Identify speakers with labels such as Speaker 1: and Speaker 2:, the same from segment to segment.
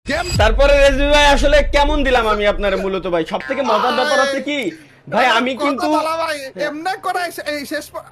Speaker 1: তারপরে রেজবি ভাই আসলে কেমন দিলাম আমি আপনার মূলত ভাই সবথেকে মজার ব্যাপার হচ্ছে কি ভাই আমি কিন্তু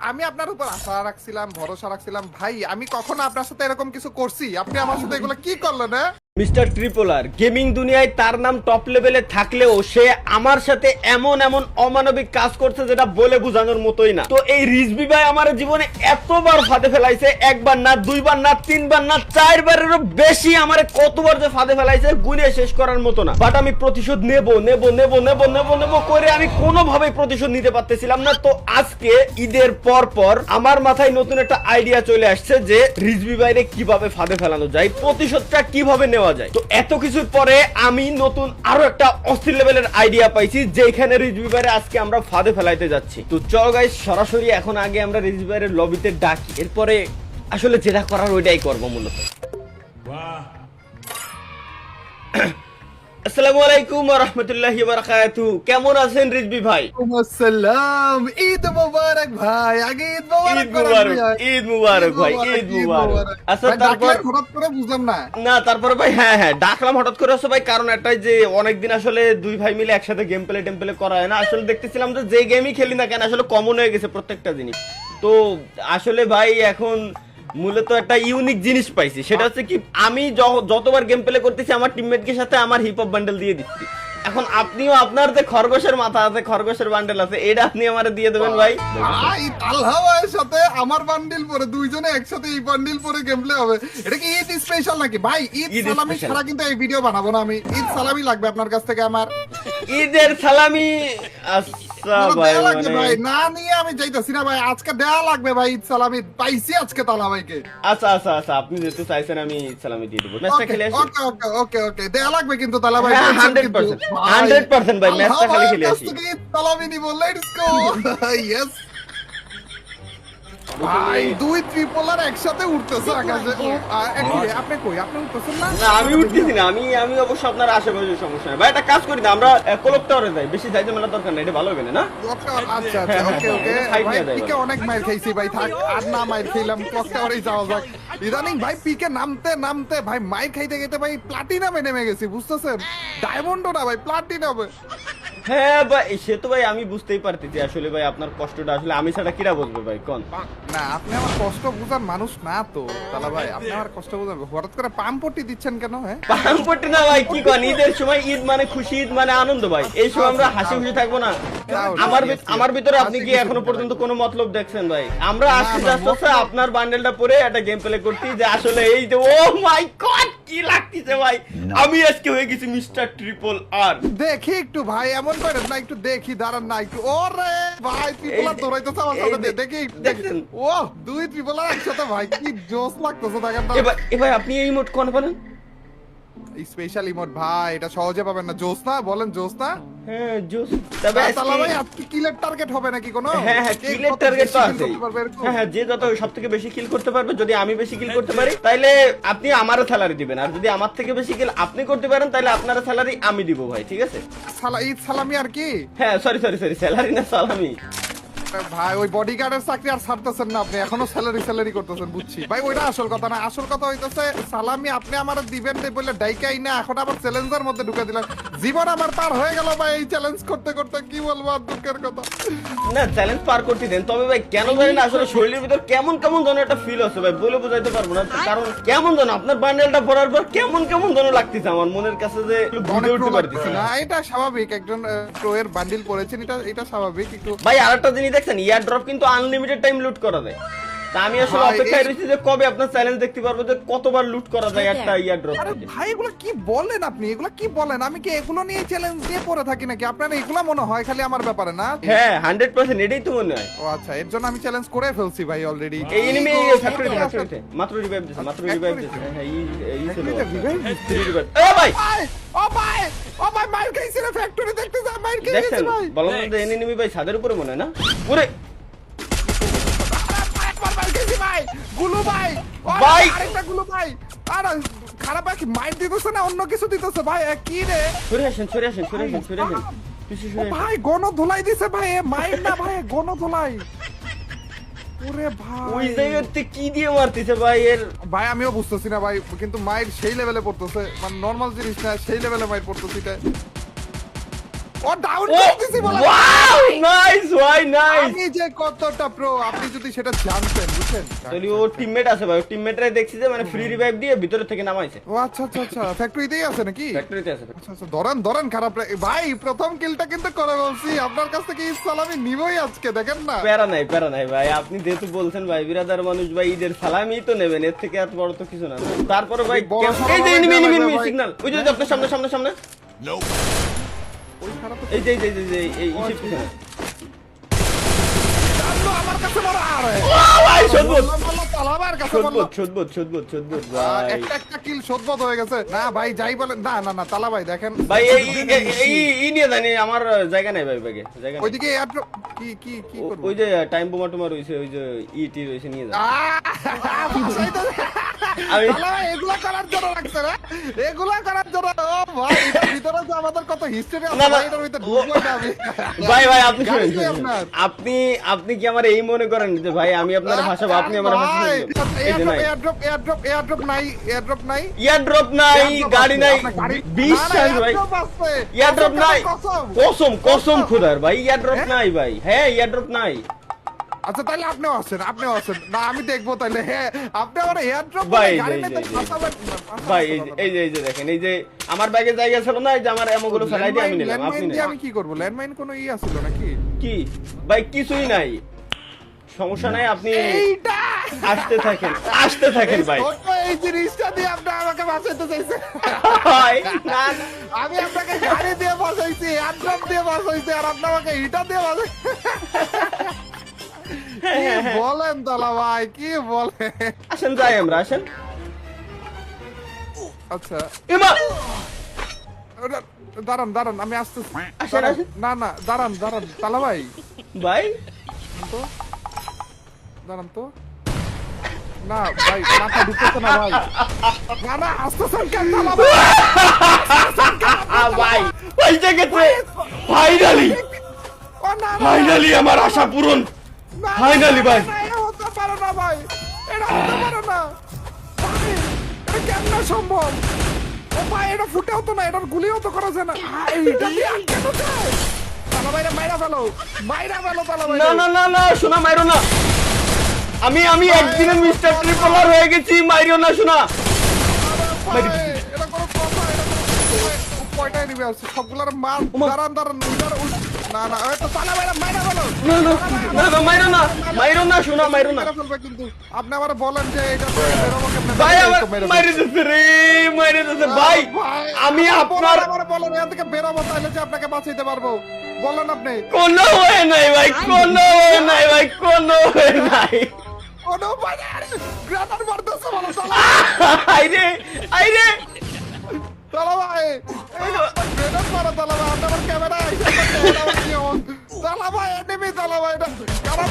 Speaker 2: আমি আপনার উপর আশা রাখছিলাম, ভরসা রাখছিলাম ভাই। আমি কখনো আপনার সাথে এরকম কিছু করছি? আপনি আমার সাথে এগুলো কি করলেন?
Speaker 1: মিস্টার ট্রিপলার গেমিং দুনিয়ায় তার নাম টপ লেভেলে থাকলেও সে আমার সাথে এমন এমন অমানবিক কাজ করছে যেটা বলে বোঝানোর মতোই না। তো এই রিজবি ভাই আমার জীবনে এতবার ফাঁদে ফেলাইছে, একবার না, দুইবার না, তিনবার না, চারবারেরও বেশি আমারে কতবার যে ফাঁদে ফেলাইছে গুনে শেষ করার মতো না। বাট আমি প্রতিশোধ নেব নেব নেব নেব নেব নেব করে আমি কোনোভাবেই প্রতিশোধ নিতে পারতেছিলাম না। তো আজকে ঈদের পর পর আমার মাথায় নতুন একটা আইডিয়া চলে আসছে যে রিজবি ভাইরে কিভাবে ফাঁদে ফেলানো যায়, প্রতিশোধটা কিভাবে নেওয়া যায়। তো এত কিছুর পরে আমি নতুন আরো একটা অস্থির লেভেলের আইডিয়া পাইছি যেখানে রিজবি ভাইরে আজকে আমরা ফাঁদে ফেলাইতে যাচ্ছি। তো চলো গাইস সরাসরি এখন আগে আমরা রিজবি ভাইয়ের লবিতে ডাকি, এরপরে আসলে যেটা করার ওইটাই করবো মূলত। আসসালামু আলাইকুম ওয়া রাহমাতুল্লাহি ওয়া বারাকাতুহু। কেমন আছেন রিজবি ভাই?
Speaker 2: আসসালাম, ঈদ মোবারক ভাই। আগে ঈদ মোবারক,
Speaker 1: ঈদ মোবারক ভাই, ঈদ মোবারক। আচ্ছা তারপর
Speaker 2: হঠাৎ করে বুঝলাম না।
Speaker 1: না তারপরে ভাই হ্যাঁ ডাকলাম হঠাৎ করে হচ্ছে ভাই, কারণ একটাই যে অনেকদিন আসলে দুই ভাই মিলে একসাথে গেম প্লে টেম্পলে করা হয় না। আসলে দেখতেছিলাম যে গেমই খেলি না কেন আসলে কমন হয়ে গেছে প্রত্যেকটা জিনিস। তো আসলে ভাই এখন মূলত একটা ইউনিক জিনিস পাইছি, সেটা হচ্ছে কি আমি যতবার গেম প্লে করতেছি আমার টিমমেটকে সাথে আমার হিপ হপ বান্ডেল দিয়ে দিচ্ছি। এখন আপনিও আপনার যে খরগোশের মাথা আছে, খরগোশের বান্ডেল আছে, এটা আপনি আমারে দিয়ে দেবেন ভাই।
Speaker 2: আল্লাহ ভাইয়ের সাথে আমার বান্ডিল পরে দুইজনে একসাথে এই বান্ডিল পরে গেম প্লে হবে। এটা কি ঈদ স্পেশাল নাকি ভাই? ঈদ সালামি ছাড়া কিন্তু এই ভিডিও বানাবো না আমি। ঈদ সালামি লাগবে আপনার কাছ থেকে আমার।
Speaker 1: ঈদের সালামি আচ্ছা ভাই
Speaker 2: ভাই না নিয়ে আমি যাইতাছি না ভাই, আজকে দেয়া লাগবে ভাই। ঈদ সালামি পাইছি আজকে তালা ভাইকে।
Speaker 1: আচ্ছা আচ্ছা আচ্ছা আপনি যেহেতু চাইছেন আমি ঈদ সালামি দিয়ে দেবো। ম্যাচটা খেলে আসি।
Speaker 2: ওকে ওকে ওকে ওকে দেয়া লাগবে কিন্তু তালা ভাই।
Speaker 1: 100% ভাই, ম্যাচটা খালি খেলে আসি।
Speaker 2: ঈদ সালামি নিব, লেটস গো। ইয়েস ভাই, দুই ট্রিপলার একসাথে উঠতেছে আকাশে। আপনি কই? আপনি উঠতেছেন না?
Speaker 1: না আমি উঠতেছি না, আমি অবশ্য আপনার আশেপাশে সমস্যা নাই ভাই। একটা কাজ করি না, আমরা কোলক টাওয়ারে যাই, বেশি যাইতে মেলা দরকার নাই, এটা ভালো হবে না।
Speaker 2: আচ্ছা আচ্ছা ওকে ওকে ভাই, পিকে অনেক মাইর খাইছি ভাই, থাক আর না মাইর খাইলাম, ক্লক টাওয়ারেই যাওয়া যাক। ইদানিং ভাই পিকে নামতে নামতে ভাই মাইর খাইতে খাইতে ভাই প্লাটিনামে নেমে গেছি, বুঝতেছেন? ডায়মন্ডও না ভাই, প্লাটিনামে।
Speaker 1: হ্যাঁ ভাই সে তো ভাই আমি বুঝতেই পারতেছি আসলে ভাই আপনার কষ্টটা আসলে আমি ছাড়া কিরা বুঝবে ভাই কোন।
Speaker 2: না আপনি আমার কষ্ট বুঝার মানুষ না তো তালা ভাই, আপনি আমার কষ্ট বুঝার। হঠাৎ করে পাম্পটি দিচ্ছেন কেন? হ্যাঁ
Speaker 1: পাম্পটি না ভাই, কি কোন ঈদের সময় ঈদ মানে খুশি, ঈদ মানে আনন্দ ভাই। এই সময় আমরা হাসি খুশি থাকবো না? আমার ভিতরে আপনি কি এখনো পর্যন্ত কোনো মতলব দেখছেন ভাই? আমরা আজকে আসতে আপনার বান্ডেলটা পরে একটা গেম প্লে করতে যে আসলে এই যে ও মাই গড কি লাগতেছে ভাই, আমি আজকে হয়ে গেছি মিস্টার ট্রিপল আর।
Speaker 2: দেখি একটু ভাই, এমন করেন না, একটু দেখি, দাঁড়ান না একটু। ওরে ভাই ট্রিপলার দৌড়াইতেছে আমার সামনে, দেখি দেখেন। ও দুই ট্রিপলার একসাথে ভাই, কি জোশ লাগতেছে দেখেন।
Speaker 1: এবার আপনি এই মোড কোন বলেন?
Speaker 2: স্পেশাল ইমোট ভাই, এটা সহজে পাবেন না। জোস না বলেন, জোস না?
Speaker 1: হ্যাঁ জোস। তবে
Speaker 2: তালা ভাই আজকে কিলের টার্গেট হবে নাকি কোনো?
Speaker 1: হ্যাঁ কিলের টার্গেট তো আছে। হ্যাঁ যে যত সবথেকে বেশি কিল করতে পারবে, যদি আমি বেশি কিল করতে পারি তাহলে আপনি আমারও স্যালারি দিবেন, আর যদি আমার থেকে বেশি কিল আপনি করতে পারেন তাহলে আপনার স্যালারি আমি দিব ভাই, ঠিক আছে?
Speaker 2: ঈদ সালামি আর কি?
Speaker 1: হ্যাঁ সরি স্যালারি না সালামি।
Speaker 2: ভাই ওই বডিগার্ডের চাকরি আর ছাড়তেছেন না আপনি, এখনো স্যালারি করতেছেন, বুঝছি ভাই। ওইটা আসল কথা না, আসল কথা হইতেছে সালামি আপনি আমার দিবেন বলে ডাইকাই না, এখন আবার চ্যালেঞ্জের মধ্যে ঢুকে দিলেন। জীবন আমার পার হয়ে গেল ভাই এই চ্যালেঞ্জ করতে করতে, কি বলবো আর দুঃখের কথা।
Speaker 1: না চ্যালেঞ্জ পার করতে দেন, তবে ভাই কেন জানি না আসলে শরীরের ভিতর কেমন কেমন যেন একটা ফিল আছে ভাই, বলে বোঝাইতে পারবো না। কারণ কেমন যেন আপনার বান্ডেলটা পরার পর কেমন যেন লাগতেছে আমার মনের কাছে, যে বুঝে উঠতে পারতেছি না।
Speaker 2: এটা স্বাভাবিক, একজন প্রো এর বান্ডেল পরেছেন, এটা স্বাভাবিক একটু।
Speaker 1: ভাই আরেকটা জিনিস দেখছেন, ইয়ার ড্রপ কিন্তু আনলিমিটেড টাইম লুট করা যায়। তা আমি আসলে অপেক্ষায় রয়েছি যে কবে আপনার চ্যালেঞ্জ দেখতে পারবো যে কতবার লুট করা যায় একটা ইয়ার ড্রপ।
Speaker 2: আরে ভাই এগুলো কি বলেন আপনি? এগুলো কি বলেন? আমি কি এগুলো নিয়ে চ্যালেঞ্জ দিয়ে পড়ে থাকি নাকি? আপনার এগুলো মনে হয় খালি আমার ব্যাপারে না?
Speaker 1: হ্যাঁ 100% এটাই তো মনে হয়।
Speaker 2: ও আচ্ছা, এর জন্য আমি চ্যালেঞ্জ করে ফেলছি ভাই অলরেডি।
Speaker 1: এই এনিমি ফ্যাক্টরিতে মাত্র রিভাইভ দিয়েছে, হ্যাঁ এই ছিল রিভাইভ। ও ভাই
Speaker 2: ও ভাই মাইর খাইছে না, ফ্যাক্টরি দেখতে যা, মাইর খাইছে ভাই।
Speaker 1: বললাম যে এনিমি ভাই ছাদের উপরে মনে হয় না? ওরে
Speaker 2: গুলু ভাই
Speaker 1: ভাই
Speaker 2: আরেকটা গুলু ভাই, আর খারাপ কি মাইর দিতেছে না অন্য কিছু দিতেছে ভাই? কি রে?
Speaker 1: সরে আসেন
Speaker 2: ভাই গণ ধুলাই দিছে ভাই, মাইর না ভাই, গণ ধুলাই। ওরে
Speaker 1: ওই
Speaker 2: ভাই
Speaker 1: জায়গাতে কি দিয়ে মারতেছে ভাই এর
Speaker 2: ভাই আমিও বুঝতেছি না ভাই, কিন্তু মাইর সেই লেভেলে পড়তেছে, মানে নরমাল জিনিস না, সেই লেভেলে মাইর পড়তেছে এটা। ও ডাউন
Speaker 1: ও
Speaker 2: করতেছি বলা,
Speaker 1: ওয়াও নাইস ভাই নাইস।
Speaker 2: আমি যে কতটা প্রো আপনি যদি সেটা জানতেন, বুঝছেন?
Speaker 1: তাহলে ওর টিমমেট আছে ভাই, ওর টিমমেটরা দেখছি যে মানে ফ্রি রিভাইভ দিয়ে ভিতরে থেকে নামাইছে।
Speaker 2: ও আচ্ছা আচ্ছা আচ্ছা, ফ্যাক্টরিতেই আছে নাকি?
Speaker 1: ফ্যাক্টরিতে আছে।
Speaker 2: আচ্ছা আচ্ছা, ধরেন ধরেন, খারাপ ভাই, প্রথম কিলটা কিন্তু করে বলছি আপনার কাছ থেকে সালামি নিবই আজকে, দেখেন না।
Speaker 1: প্যারা নাই ভাই, আপনি যেহেতু বলছেন ভাই বিরাদার মানুষ ভাই, ঈদের সালামি তো নেবেন, এর থেকে এত বড় তো কিছু না। তারপরে ভাই
Speaker 2: বড়
Speaker 1: এই যে
Speaker 2: সালামি
Speaker 1: এনিমি
Speaker 2: দেওয়া ভাই।
Speaker 1: সিগন্যাল, ওই যে আপনার সামনে
Speaker 2: ওই খারাপ
Speaker 1: এই যে এই ইসে পিছনে।
Speaker 2: জানলো আমার কাছে বড় আরে
Speaker 1: ভাই সদবত
Speaker 2: বললাম তালাবার কাছে বললাম।
Speaker 1: সদবত ভাই।
Speaker 2: একটা কিল শোধবোধ হয়ে গেছে না ভাই, যাই বলেন না না না, তালা ভাই দেখেন
Speaker 1: ভাই এই নিয়ে জানি আমার জায়গা নাই ভাই, ব্যাগে জায়গা নাই।
Speaker 2: ওইদিকে এয়ারড্রপ কি কি কি করব?
Speaker 1: ওই যে টাইম বোমা টোমা রইছে, ওই যে ইটি রইছে, নিয়ে যা। আমি
Speaker 2: তালা ভাই এগুলা করার জন্য রাখছে না, এগুলা করার জন্য। ও ভাই এটার ভিতরে যে আমাদের কত হিস্টরি আছে
Speaker 1: না,
Speaker 2: ভাই, এটার ভিতরে ঢুকবই না আমি।
Speaker 1: ভাই আপনি
Speaker 2: গাড়ি
Speaker 1: শুনেন,
Speaker 2: কই আপনার?
Speaker 1: আপনি কি আমার এই মনে করেন যে ভাই আমি আপনার ভাষাবো, আপনি আমার ভাষা
Speaker 2: ভাই,
Speaker 1: এই যে নাই
Speaker 2: এয়ারড্রপ নাই, এয়ারড্রপ নাই,
Speaker 1: ইয়ারড্রপ নাই, গাড়ি নাই,
Speaker 2: আপনার গাড়ি-
Speaker 1: বিশ্বাস
Speaker 2: না, না,
Speaker 1: ভাই,
Speaker 2: airdrop আছে।
Speaker 1: ইয়ারড্রপ নাই,
Speaker 2: কসম।
Speaker 1: কসম খুদার ভাই, ইয়ারড্রপ নাই ভাই, হ্যাঁ ইয়ারড্রপ নাই
Speaker 2: আচ্ছা তাহলে আপনিও আছেন না, আমি দেখবো তাহলে। হ্যাঁ আপনি আমার এয়ারড্রপ
Speaker 1: ভাই,
Speaker 2: গাড়ি
Speaker 1: এই
Speaker 2: নেই
Speaker 1: যে,
Speaker 2: তো
Speaker 1: এই যে।
Speaker 2: ফাঁসাবেন।
Speaker 1: ভাই এই যে দেখেন, এই যে আমার ব্যাগে জায়গা ছিল না, এই যে আমার এমনগুলো ফেলাই দিয়ে আমি নিলাম, আপনি
Speaker 2: ল্যান্ডমাইন দিয়ে
Speaker 1: নেন।
Speaker 2: আমি কি করবো? ল্যান্ডমাইন কোনো ই আছিল নাকি?
Speaker 1: কি ভাই, কিছুই নাই, সমস্যা নাই, আপনি
Speaker 2: এইটা
Speaker 1: আসতে থাকেন ভাই।
Speaker 2: ছোট্ট এই জিনিসটা দিয়ে আপনি আমাকে বাঁচাইতে চাইছেন।
Speaker 1: ভাই, না, না।
Speaker 2: আমি আপনাকে গাড়ি দিয়ে বাঁচাইছি, এয়ারড্রপ দিয়ে বাঁচাইছি, আর আপনি আমাকে ইটা দিয়ে বাঁচাই। কি বলেন তালা ভাই, কি বলেন?
Speaker 1: আসেন যাই আমরা, আসেন।
Speaker 2: আচ্ছা
Speaker 1: এমা
Speaker 2: দাঁড়ান দাঁড়ান, আমি আসতেছি।
Speaker 1: আসেন,
Speaker 2: দাঁড়ান,
Speaker 1: আসেন।
Speaker 2: না না দাঁড়ান দাঁড়ান তালা ভাই,
Speaker 1: ভাই
Speaker 2: তো দাঁড়ান তো, না ভাই মাথা ঢুকতেছে না ভাই, না না আসতেছেন কেন তালা ভাই?
Speaker 1: ভাই পয়সা গেছে, ফাইনালি
Speaker 2: ও না না,
Speaker 1: ফাইনালি আমার আশা পূরণ,
Speaker 2: না,
Speaker 1: finally ভাই।
Speaker 2: না, এটা হতে পারে না ভাই, এটা হতে পারে না ভাই, এটা কেমনে সম্ভব? ও ভাই এটা ফুটেও তো না, এটার গুলিও তো করা যায় না। এইটা দিয়ে আটকানো যায়? তালা ভাইরা মাইরা ফেলো তালা ভাই।
Speaker 1: না শোনা মাইরো না, আমি একদিনের মিস্টার ট্রিপলার হয়ে গেছি, মাইরো না শোনা।
Speaker 2: ভাই, এটা কোনো কথা, এটা কোনো কয়টায় নিবে আছে সবগুলার মার। দাঁড়ান দাঁড়ান, না না এই তো তালা ভাইরা মাইরা ফেলো।
Speaker 1: না মাইরো না শোনা, মাইরো না
Speaker 2: মেরে ফেলবে কিন্তু। আপনি আবার বলেন যে এটা বেরোবো কেমনে?
Speaker 1: ভাই,
Speaker 2: এই
Speaker 1: আমার
Speaker 2: তো মেরে
Speaker 1: মাইরে দিচ্ছে রে, মাইরে দিচ্ছে ভাই। আমি আপনার
Speaker 2: আবার বলেন এখান থেকে বেরোবো, তাহলে যে আপনাকে বাঁচাইতে পারবো, বলেন আপনি।
Speaker 1: কোনো হয়ে নাই ভাই, কোনো হয়ে নাই ভাই, কোনো হয়ে নাই।
Speaker 2: কোনো উপায় নেই, আরে, গ্রেনার মারতেছে বলো তালা
Speaker 1: আইরে
Speaker 2: তালা ভাই, গ্রেনার মারো তালা ভাই, আপনি আমার ক্যামেরা তালা ভাই, এনিমি তালা ভাই, এটা কারণ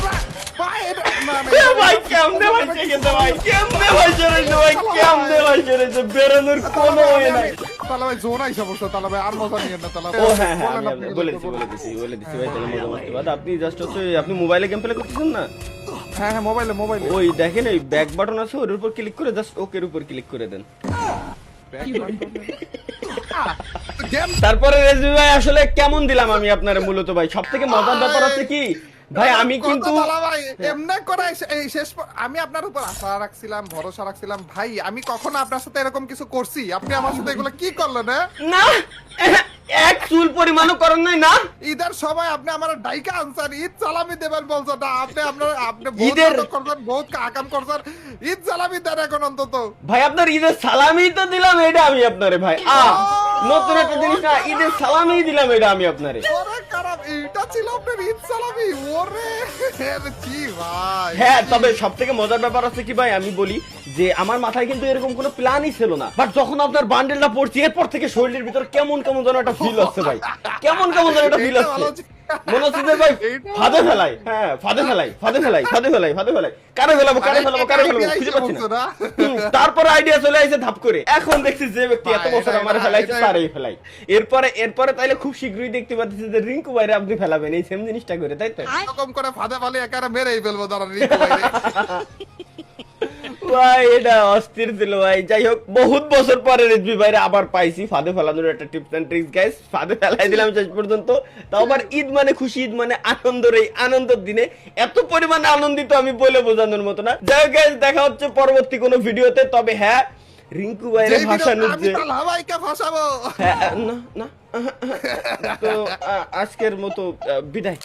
Speaker 2: ভাই এটা না না
Speaker 1: ভাই কেমনে ভাইছে গেছে ভাই, কেমনে ভাইছে রয়েছে ভাই, কেমনে ভাইছে রয়েছে, বেরোনোর কোনো হয়ে নাই।
Speaker 2: তালা ভাই জোন আইসা বসো তালা ভাই, আর মজা নিয়েন না তালা ভাই।
Speaker 1: ও হ্যাঁ
Speaker 2: বলেন আপনি,
Speaker 1: বলে দিচ্ছি ভাই, তাহলে মজা মারতে বাদ। আপনি জাস্ট হচ্ছে আপনি মোবাইলে গেম প্লে করতেছেন না,
Speaker 2: হ্যাঁ হ্যাঁ মোবাইলে
Speaker 1: ওই দেখেন ওই ব্যাক বাটন আছে, ওর উপর ক্লিক করে জাস্ট ওকের উপর ক্লিক করে দেন। তারপরে রেজবি ভাই আসলে কেমন দিলাম আমি আপনার, মূলত ভাই সব থেকে মজার ব্যাপার আছে কি ভাই, আমি কিন্তু
Speaker 2: এমনি করে এই শেষ আমি আপনার উপর আশা রাখছিলাম, ভরসা রাখছিলাম ভাই, আমি কখনো আপনার সাথে এরকম কিছু করছি? আপনি আমার সাথে এগুলো কি করলেন?
Speaker 1: না এক চুল পরিমাণও করেন নাই না।
Speaker 2: ঈদের সময় আপনি আমার ডাইকা আনসার, ঈদ সালামি দেবেন বলছেন না আপনি, আপনি
Speaker 1: ঈদের-
Speaker 2: বহুত করছেন, বহুত আকাম করছেন, ঈদ সালামি দেন এখন অন্তত।
Speaker 1: ভাই আপনার ঈদের সালামি তো দিলাম, এটা আমি আপনারে ভাই নতুন একটা জিনিস না, ঈদের সালামি দিলাম এটা আমি আপনারে।
Speaker 2: ওরে খারাপ, এটা ছিল আপনার ঈদ সালামি? ওরে কি ভাই।
Speaker 1: হ্যাঁ তবে সব থেকে মজার ব্যাপার আছে কি ভাই, আমি বলি যে আমার মাথায় কিন্তু এরকম কোনো প্ল্যানই ছিল না, বাট যখন আপনার বান্ডেলটা পড়ছি এরপর থেকে শরীরের ভিতর কেমন কেমন যেন একটা ফিল হচ্ছে ভাই, কেমন যেন একটা ফিল
Speaker 2: এটা
Speaker 1: হচ্ছে।
Speaker 2: ভালো
Speaker 1: মনে হচ্ছে যে ভাই
Speaker 2: এইটা-
Speaker 1: ফাঁদে ফেলাই, হ্যাঁ ফাঁদে ফেলাই, ফাঁদে ফেলাই, ফাঁদে ফেলাই, ফাঁদে ফেলাই, কারে ফেলাবো, কারে ফেলাবো, কারে ফেলাবো, খুঁজে পাচ্ছি না। তারপরে আইডিয়া চলে আসে ধাপ করে, এখন দেখছি যে ব্যক্তি এত বছর আমার ফেলাইছে তারই ফেলাই। এরপরে তাইলে খুব শীঘ্রই দেখতে পাচ্ছি যে রিঙ্কু ভাইরে আপনি ফেলাবেন এই সেম জিনিসটা করে, তাই তো?
Speaker 2: এরকম করে ফাঁদে ফালে একারে মেরেই ফেলবো দাঁড়ান রিকু ভাইরে।
Speaker 1: ভাই এটা অস্থির ছিল ভাই। যাই হোক, বহুত বছর পরে রিজভি ভাইরে আবার পাইছি ফাঁদে ফেলানোর একটা টিপস এন্ড ট্রিক্স গাইস। ফাঁদে ফেলাই দিলাম শেষ পর্যন্ত। তাও আবার ঈদ মানে খুশি, ঈদ মানে আনন্দের, এই আনন্দের দিনে এত পরিমাণে আনন্দিত আমি বলে বোঝানোর মতো না। যাই হোক গাইস, দেখা হচ্ছে পরবর্তী কোনো ভিডিওতে। তবে হ্যাঁ, রিঙ্কু ভাইরে
Speaker 2: যেই
Speaker 1: ভাসানোর
Speaker 2: ভিডিওতে আমি
Speaker 1: যে
Speaker 2: তাহলে হাওয়াইকে ফাঁসাবো।
Speaker 1: হ্যাঁ, না না তো আজকের মতো বিদায়।